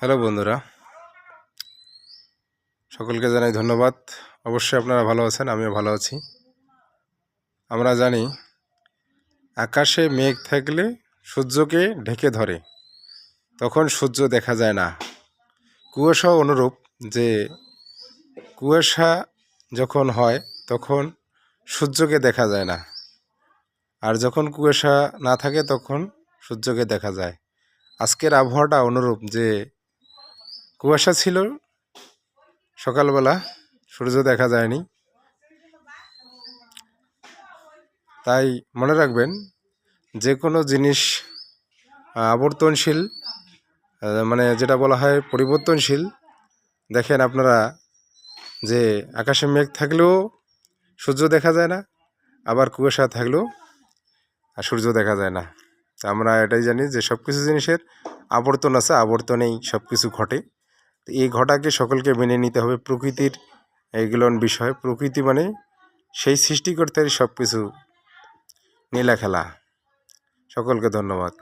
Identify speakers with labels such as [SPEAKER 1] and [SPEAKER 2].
[SPEAKER 1] Hello বন্ধুরা, সকলকে জানাই ধন্যবাদ। অবশ্যই আপনারা ভালো আছেন, আমিও ভালো আছি। আমরা জানি আকাশে মেঘ থাকলে সূর্যকে ঢেকে ধরে, তখন সূর্য দেখা যায় না। কুয়াশাও অনুরূপ, যে কুয়াশা যখন হয় তখন সূর্যকে দেখা যায় না, আর যখন কুয়াশা না থাকে তখন সূর্যকে দেখা যায়। আজকের আবহাওয়াটা অনুরূপ, যে কুয়াশা ছিল সকালবেলা, সূর্য দেখা যায়নি। তাই মনে রাখবেন, যে কোনো জিনিস আবর্তনশীল, মানে যেটা বলা হয় পরিবর্তনশীল। দেখেন আপনারা, যে আকাশে মেঘ থাকলেও সূর্য দেখা যায় না, আবার কুয়াশা থাকলেও সূর্য দেখা যায় না। আমরা এটাই জানি যে সব কিছু জিনিসের আবর্তন আছে, আবর্তনেই সব কিছু ঘটে। তো এই ঘটাকে সকলকে মেনে নিতে হবে। প্রকৃতির এইগুলোর বিষয়, প্রকৃতি মানে সেই সৃষ্টিকর্তারই সব কিছু নীলা খেলা। সকলকে ধন্যবাদ।